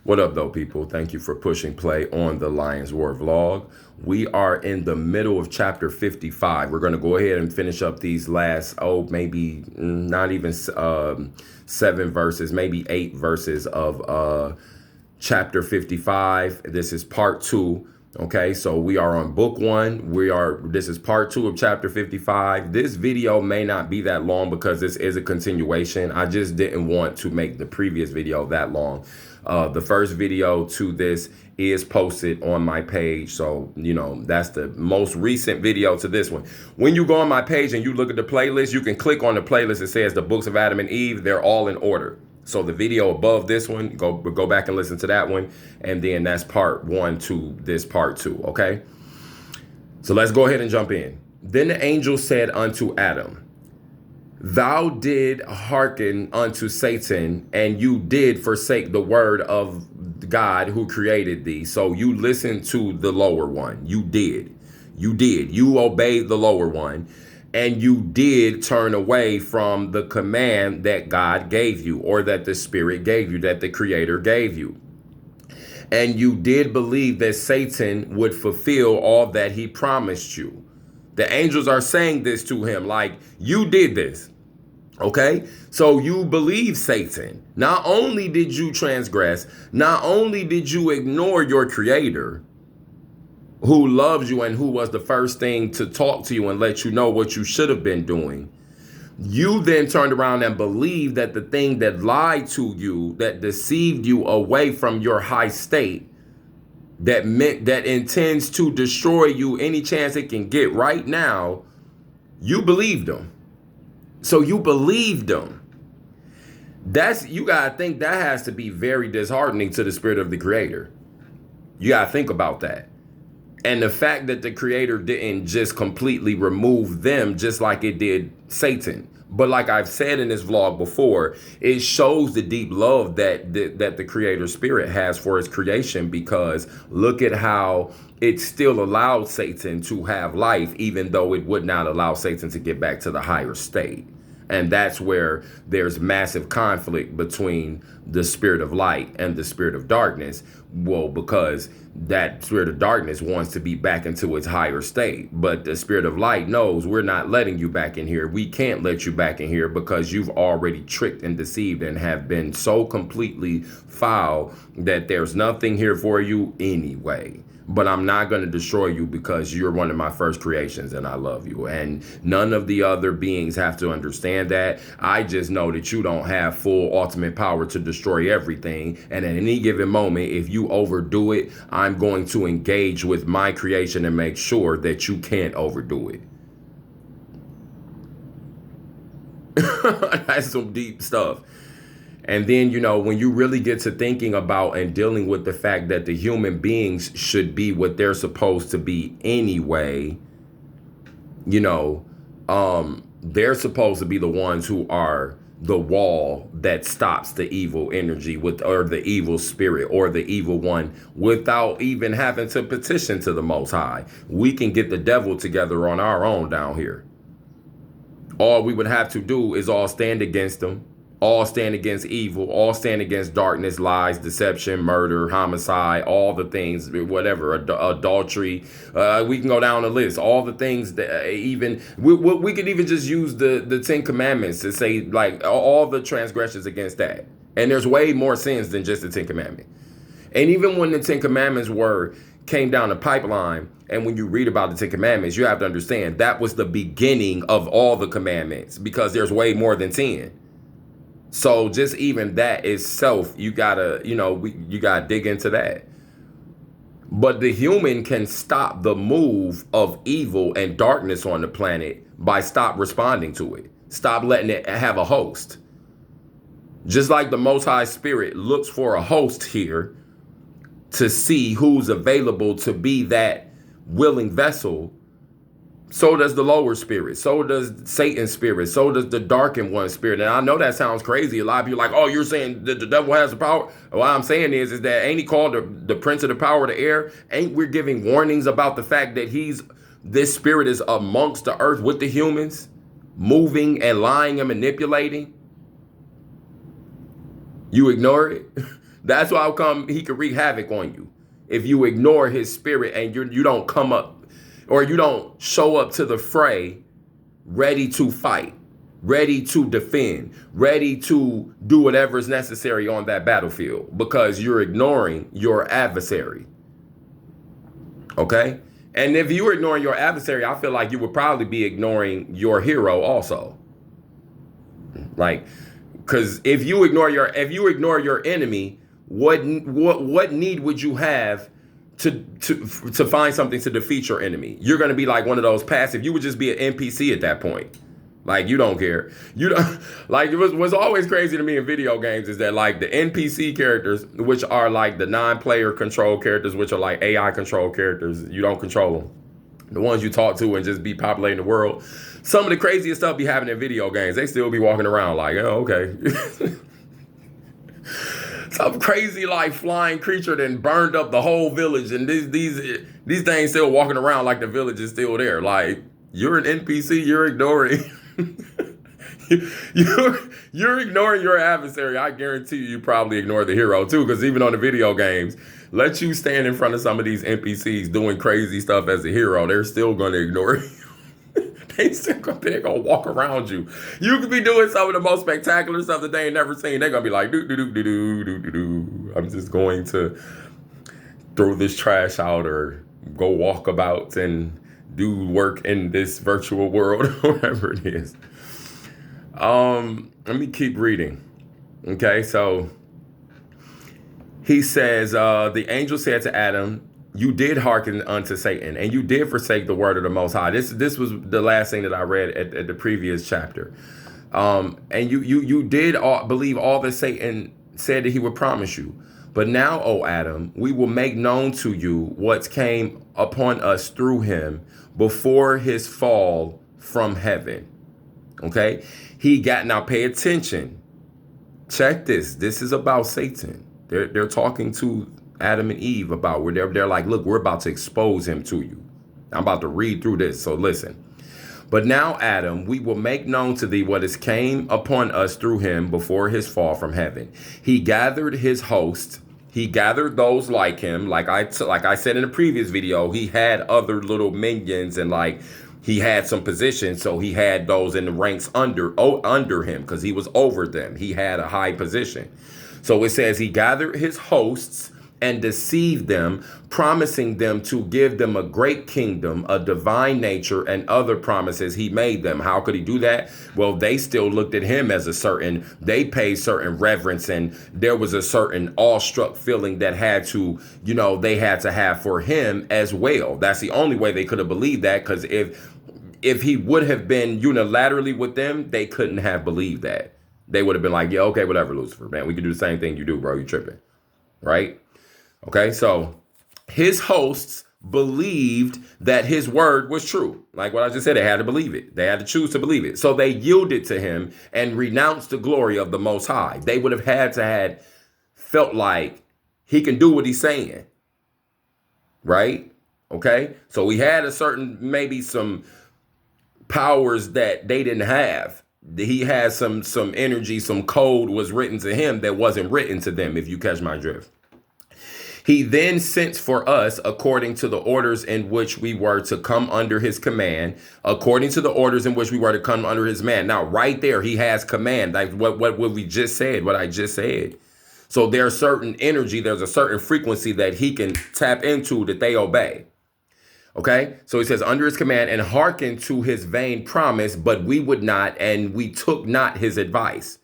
What up, though, people? Thank you for pushing play on the Lions Roar vlog. We are in the middle of chapter 55. We're going to go ahead and finish up these last, maybe not even 7 verses, maybe 8 verses of chapter 55. This is part 2. Okay, so we are on book 1. This is part 2 of chapter 55. This video may not be that long because this is a continuation. I just didn't want to make the previous video that long. The first video to this is posted on my page. So, that's the most recent video to this one. When you go on my page and you look at the playlist, you can click on the playlist. It says the books of Adam and Eve. They're all in order. So the video above this one, go back and listen to that one. And then that's part 1 to this part 2. Okay. So let's go ahead and jump in. Then the angel said unto Adam, Thou did hearken unto Satan, and you did forsake the word of God who created thee. So you listened to the lower one. You did. You obeyed the lower one, and you did turn away from the command that God gave you, or that the Spirit gave you, that the Creator gave you. And you did believe that Satan would fulfill all that he promised you. The angels are saying this to him, like, you did this. Okay, so you believe Satan. Not only did you transgress, not only did you ignore your Creator, who loves you and who was the first thing to talk to you and let you know what you should have been doing. You then turned around and believed that the thing that lied to you, that deceived you away from your high state, that intends to destroy you any chance it can get right now, you believed them. So you believed them. You gotta think that has to be very disheartening to the Spirit of the Creator. You gotta think about that. And the fact that the Creator didn't just completely remove them just like it did Satan. But like I've said in this vlog before, it shows the deep love that the Creator Spirit has for his creation, because look at how it still allowed Satan to have life, even though it would not allow Satan to get back to the higher state. And that's where there's massive conflict between the spirit of light and the spirit of darkness. Well, because that spirit of darkness wants to be back into its higher state. But the spirit of light knows, we're not letting you back in here. We can't let you back in here because you've already tricked and deceived and have been so completely foul that there's nothing here for you anyway. But I'm not going to destroy you because you're one of my first creations and I love you. And none of the other beings have to understand that. I just know that you don't have full ultimate power to destroy everything. And at any given moment, if you overdo it, I'm going to engage with my creation and make sure that you can't overdo it. That's some deep stuff. And then, when you really get to thinking about and dealing with the fact that the human beings should be what they're supposed to be anyway, they're supposed to be the ones who are the wall that stops the evil energy or the evil spirit or the evil one without even having to petition to the Most High. We can get the devil together on our own down here. All we would have to do is all stand against them. All stand against evil, all stand against darkness, lies, deception, murder, homicide, all the things, whatever, adultery. We can go down the list. All the things that we could even just use the 10 Commandments to say, like, all the transgressions against that. And there's way more sins than just the 10 Commandments. And even when the 10 Commandments came down the pipeline, and when you read about the 10 Commandments, you have to understand that was the beginning of all the commandments, because there's way more than 10. So just even that itself, you gotta dig into that. But the human can stop the move of evil and darkness on the planet by stop responding to it. Stop letting it have a host. Just like the Most High Spirit looks for a host here to see who's available to be that willing vessel, so does the lower spirit. So does Satan's spirit. So does the darkened one spirit. And I know that sounds crazy. A lot of you are like, oh, you're saying that the devil has the power. What I'm saying is that ain't he called the prince of the power of the air? Ain't we giving warnings about the fact that this spirit is amongst the earth with the humans, moving and lying and manipulating? You ignore it. That's why come he could wreak havoc on you if you ignore his spirit and you don't come up or you don't show up to the fray ready to fight, ready to defend, ready to do whatever is necessary on that battlefield because you're ignoring your adversary. Okay? And if you were ignoring your adversary, I feel like you would probably be ignoring your hero also. Like, because if you ignore your enemy, what need would you have to find something to defeat your enemy? You're going to be like one of those passive. You would just be an NPC at that point. Like, you don't care. You don't like what's always crazy to me in video games is that like the NPC characters, which are like the non-player control characters, which are like AI control characters, you don't control them. The ones you talk to and just be populating the world. Some of the craziest stuff be happening in video games. They still be walking around like, oh, okay. Some crazy like flying creature that burned up the whole village, and these things still walking around like the village is still there. Like, you're an NPC, you're ignoring. you're ignoring your adversary. I guarantee you probably ignore the hero too, because even on the video games, let you stand in front of some of these NPCs doing crazy stuff as a hero, they're still going to ignore you. They're gonna walk around you. You could be doing some of the most spectacular stuff that they ain't never seen. They're gonna be like, do. I'm just going to throw this trash out or go walk about and do work in this virtual world or whatever it is. Let me keep reading. Okay, so he says, the angel said to Adam, you did hearken unto Satan, and you did forsake the word of the Most High. This was the last thing that I read at the previous chapter. And you did believe all that Satan said that he would promise you. But now, O Adam, we will make known to you what came upon us through him before his fall from heaven. Okay? Now pay attention. Check this. This is about Satan. They're talking to Adam and Eve about where they're like, look, we're about to expose him to you. I'm about to read through this, so listen. But now, Adam, we will make known to thee what is came upon us through him before his fall from heaven. He gathered his host. He gathered those like him. Like I said in the previous video, he had other little minions and like he had some positions. So he had those in the ranks under him because he was over them. He had a high position. So it says he gathered his hosts and deceived them, promising them to give them a great kingdom, a divine nature, and other promises he made them. How could he do that? Well, they still looked at him as they paid certain reverence, and there was a certain awestruck feeling that they had to have for him as well. That's the only way they could have believed that, because if he would have been unilaterally with them, they couldn't have believed that. They would have been like, yeah, okay, whatever, Lucifer, man. We can do the same thing you do, bro. You tripping, right? Okay, so his hosts believed that his word was true. Like what I just said, they had to believe it. They had to choose to believe it. So they yielded to him and renounced the glory of the Most High. They would have had felt like he can do what he's saying, right? Okay, so he had maybe some powers that they didn't have. He had some energy, some code was written to him that wasn't written to them, if you catch my drift. He then sent for us according to the orders in which we were to come under his command, according to the orders in which we were to come under his command. Now, right there, he has command, like what we just said, what I just said. So there's certain energy, there's a certain frequency that he can tap into that they obey. Okay, so he says, under his command, and hearken to his vain promise, but we would not, and we took not his advice.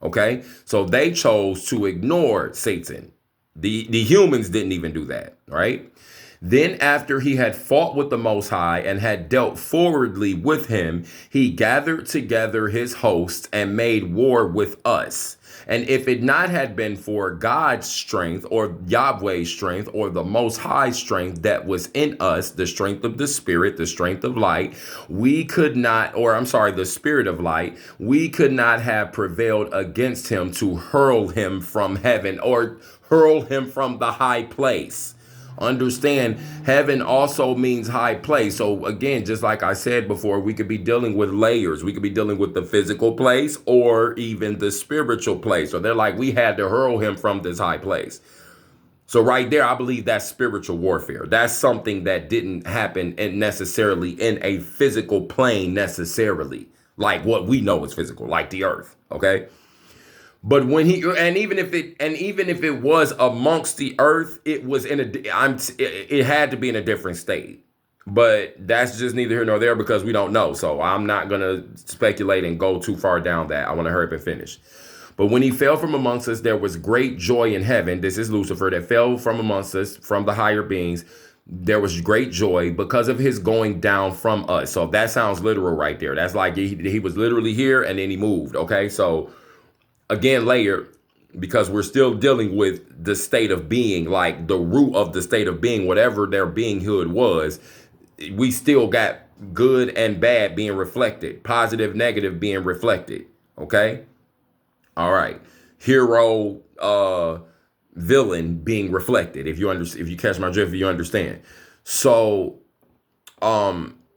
Okay, so they chose to ignore Satan. The humans didn't even do that, right? Then after he had fought with the Most High and had dealt forwardly with him, he gathered together his hosts and made war with us. And if it not had been for God's strength or Yahweh's strength or the Most High strength that was in us, the strength of the Spirit, the strength of light, the Spirit of light, we could not have prevailed against him to hurl him from heaven or hurl him from the high place. Understand, heaven also means high place. So again, just like I said before, we could be dealing with layers. We could be dealing with the physical place or even the spiritual place. So they're like, we had to hurl him from this high place. So right there, I believe that's spiritual warfare. That's something that didn't happen necessarily in a physical plane necessarily, like what we know is physical, like the earth. Okay. But when he even if it was amongst the earth, it was in it had to be in a different state. But that's just neither here nor there because we don't know. So I'm not gonna speculate and go too far down that. I want to hurry up and finish. But when he fell from amongst us, there was great joy in heaven. This is Lucifer that fell from amongst us, from the higher beings. There was great joy because of his going down from us. So that sounds literal right there. That's like he was literally here and then he moved. Okay, so again, layer, because we're still dealing with the state of being, like the root of the state of being, whatever their beinghood was, we still got good and bad being reflected, positive, negative being reflected. Okay. All right. Hero, villain being reflected. If you catch my drift, you understand. So,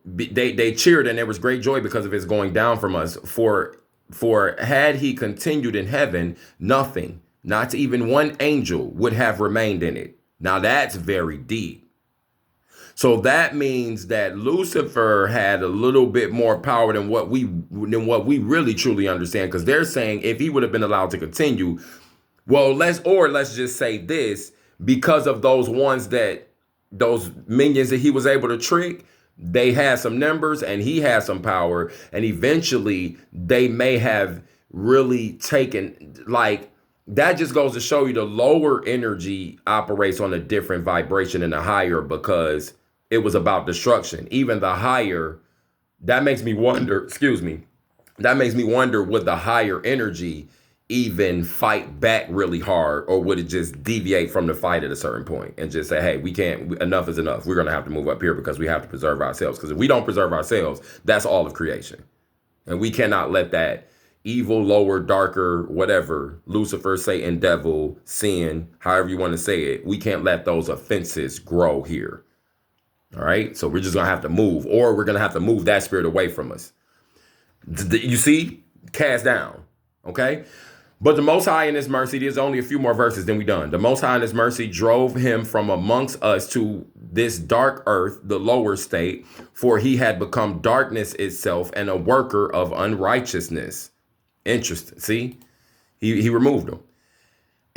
they cheered and there was great joy because of his going down from us. For had he continued in heaven, nothing, not even one angel would have remained in it. Now that's very deep. So that means that Lucifer had a little bit more power than what we really truly understand. Because they're saying if he would have been allowed to continue, well, let's just say this, because of those minions that he was able to trick, they had some numbers and he had some power, and eventually they may have really taken, like, that just goes to show you the lower energy operates on a different vibration than the higher, because it was about destruction. Even the higher, that makes me wonder, would the higher energy even fight back really hard, or would it just deviate from the fight at a certain point and just say, hey, we can't, enough is enough. We're going to have to move up here because we have to preserve ourselves. Because if we don't preserve ourselves, that's all of creation. And we cannot let that evil, lower, darker, whatever, Lucifer, Satan, devil, sin, however you want to say it, we can't let those offenses grow here. All right. So we're just going to have to move, or we're going to have to move that spirit away from us. You see, cast down. Okay. But the Most High in his mercy, there's only a few more verses, then we done. The Most High in his mercy drove him from amongst us to this dark earth, the lower state, for he had become darkness itself and a worker of unrighteousness. Interesting. See, he removed him.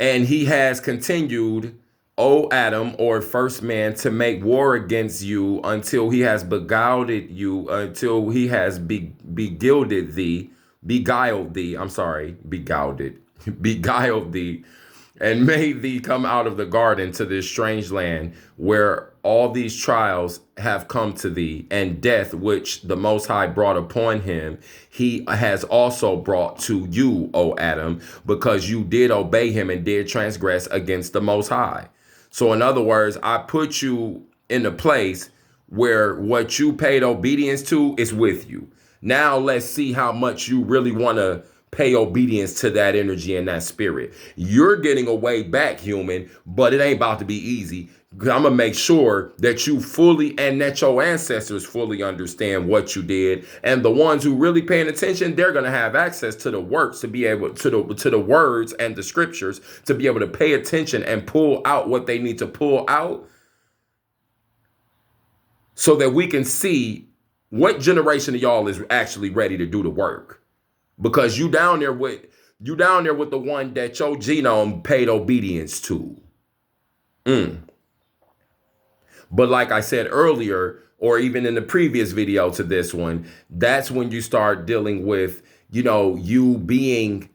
And he has continued, O Adam, or first man, to make war against you until he has beguiled you, until he has beguiled thee, beguiled thee, and made thee come out of the garden to this strange land where all these trials have come to thee, and death which the Most High brought upon him, he has also brought to you, O Adam, because you did obey him and did transgress against the Most High. So in other words, I put you in a place where what you paid obedience to is with you. Now let's see how much you really want to pay obedience to that energy and that spirit. You're getting a way back, human, but it ain't about to be easy. I'm going to make sure that you fully, and that your ancestors fully understand what you did. And the ones who really paying attention, they're going to have access to the works, to be able to the words and the scriptures, to be able to pay attention and pull out what they need to pull out, so that we can see what generation of y'all is actually ready to do the work. Because you down there with the one that your genome paid obedience to. But like I said earlier, or even in the previous video to this one, that's when you start dealing with, you being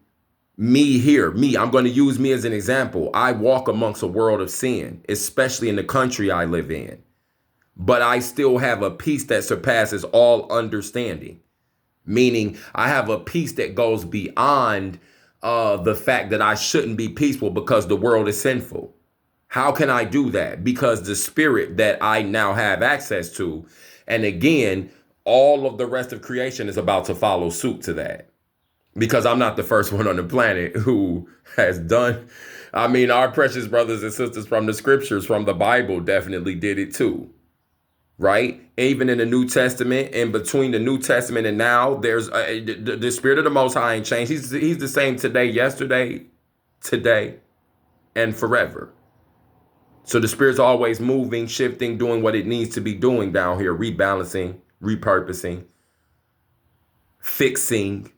me here. I'm going to use me as an example. I walk amongst a world of sin, especially in the country I live in. But I still have a peace that surpasses all understanding. Meaning I have a peace that goes beyond the fact that I shouldn't be peaceful because the world is sinful. How can I do that? Because the spirit that I now have access to, and again, all of the rest of creation is about to follow suit to that. Because I'm not the first one on the planet who has done I mean, our precious brothers and sisters from the scriptures, from the Bible, definitely did it too, right? Even in the New Testament, in between the New Testament and now, there's the Spirit of the Most High ain't changed. He's the same today, yesterday, today, and forever. So the Spirit's always moving, shifting, doing what it needs to be doing down here, rebalancing, repurposing, fixing.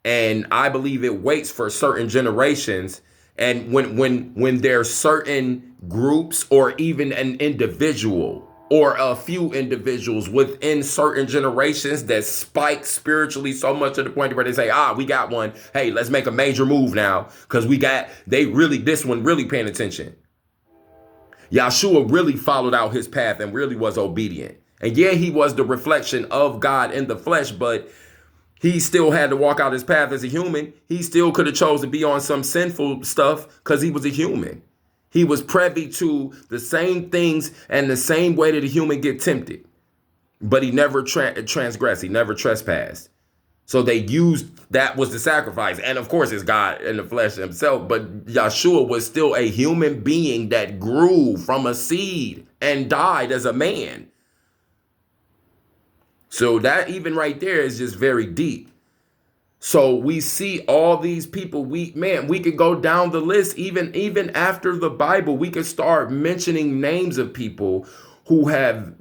And I believe it waits for certain generations. And when there's certain groups or even an individual or a few individuals within certain generations that spike spiritually so much to the point where they say, we got one. Hey, let's make a major move now because this one really paying attention. Yahshua really followed out his path and really was obedient. And yeah, he was the reflection of God in the flesh, but he still had to walk out his path as a human. He still could have chose to be on some sinful stuff because he was a human. He was privy to the same things and the same way that a human get tempted. But he never transgressed. He never trespassed. So they used that was the sacrifice. And of course, it's God in the flesh himself. But Yahshua was still a human being that grew from a seed and died as a man. So that even right there is just very deep. So we see all these people. We could go down the list. Even after the Bible, we could start mentioning names of people who have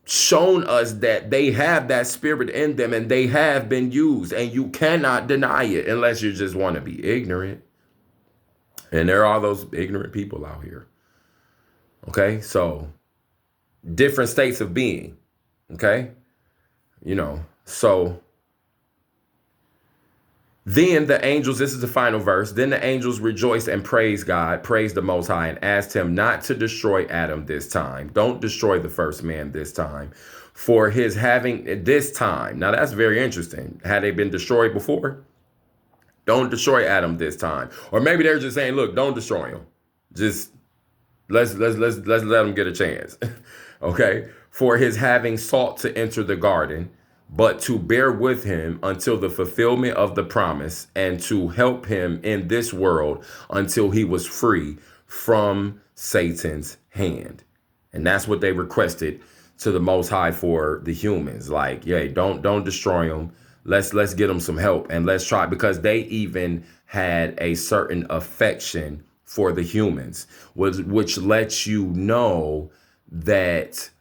shown us that they have that spirit in them and they have been used, and you cannot deny it unless you just want to be ignorant. And there are those ignorant people out here. Okay, so different states of being. Okay, so then the angels, this is the final verse, then the angels rejoiced and praised God, praised the Most High, and asked him not to destroy Adam this time. Don't destroy the first man this time. For his having this time. Now that's very interesting. Had they been destroyed before? Don't destroy Adam this time. Or maybe they're just saying, look, don't destroy him. Just let's let him get a chance. Okay? For his having sought to enter the garden, but to bear with him until the fulfillment of the promise, and to help him in this world until he was free from Satan's hand. And that's what they requested to the Most High for the humans. Like, yeah, don't destroy them. Let's get them some help, and let's try, because they even had a certain affection for the humans, which lets you know that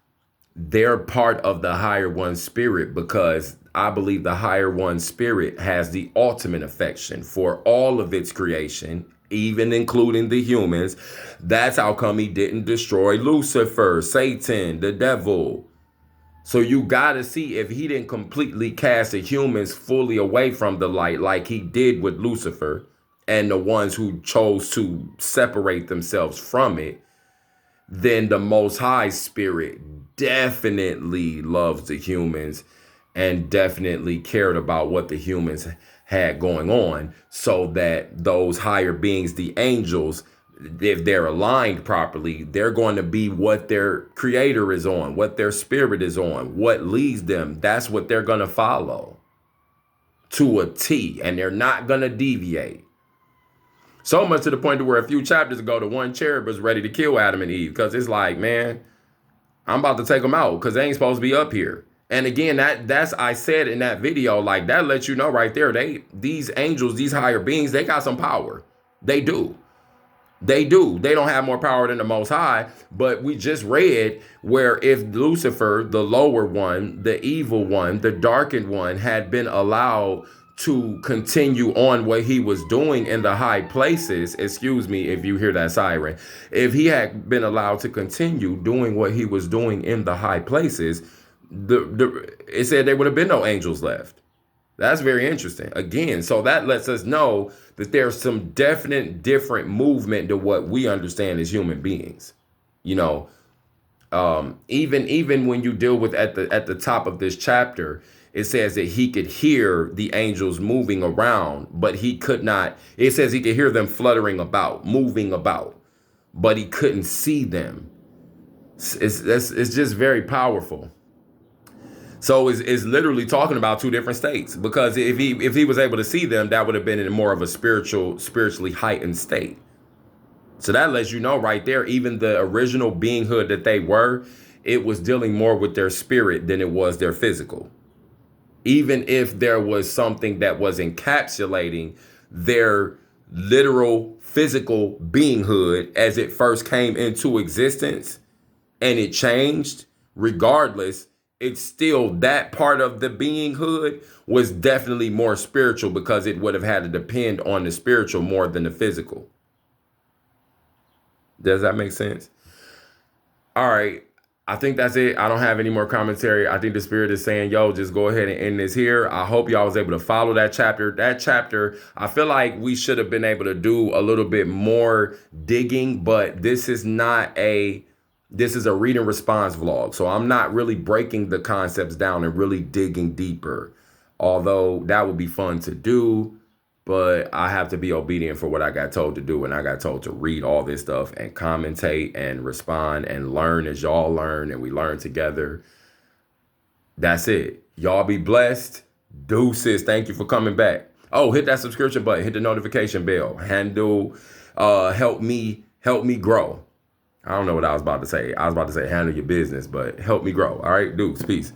they're part of the higher one spirit, because I believe the higher one spirit has the ultimate affection for all of its creation, even including the humans. That's how come he didn't destroy Lucifer, Satan, the devil. So you got to see, if he didn't completely cast the humans fully away from the light like he did with Lucifer and the ones who chose to separate themselves from it, then the Most High Spirit definitely loves the humans and definitely cared about what the humans had going on, so that those higher beings, the angels, if they're aligned properly, they're going to be what their creator is on, what their spirit is on, what leads them. That's what they're going to follow to a T, and they're not going to deviate. So much to the point to where a few chapters ago, the one cherub was ready to kill Adam and Eve, because it's like, man, I'm about to take them out because they ain't supposed to be up here. And again, that's I said in that video, like, that lets you know right there, these angels, these higher beings, they got some power. They do. They do. They don't have more power than the Most High, but we just read where if Lucifer, the lower one, the evil one, the darkened one, had been allowed to continue on what he was doing in the high places, excuse me if you hear that siren, if he had been allowed to continue doing what he was doing in the high places, it said there would have been no angels left. That's very interesting. Again, so that lets us know that there's some definite different movement to what we understand as human beings. Even when you deal with at the top of this chapter, it says that he could hear the angels moving around, but he could not. It says he could hear them fluttering about, moving about, but he couldn't see them. It's just very powerful. So it's literally talking about two different states, because if he was able to see them, that would have been in more of a spiritually heightened state. So that lets you know right there, even the original beinghood that they were, it was dealing more with their spirit than it was their physical. Even if there was something that was encapsulating their literal physical beinghood as it first came into existence and it changed, regardless, it's still that part of the beinghood was definitely more spiritual, because it would have had to depend on the spiritual more than the physical. Does that make sense? All right. I think that's it. I don't have any more commentary. I think the spirit is saying, yo, just go ahead and end this here. I hope y'all was able to follow that chapter. That chapter, I feel like we should have been able to do a little bit more digging, but this is a read and response vlog. So I'm not really breaking the concepts down and really digging deeper. Although that would be fun to do, but I have to be obedient for what I got told to do. And I got told to read all this stuff and commentate and respond and learn as y'all learn and we learn together. That's it. Y'all be blessed. Deuces. Thank you for coming back. Oh, hit that subscription button. Hit the notification bell. Help me grow. I don't know what I was about to say. I was about to say handle your business, but help me grow. All right, dudes. Peace.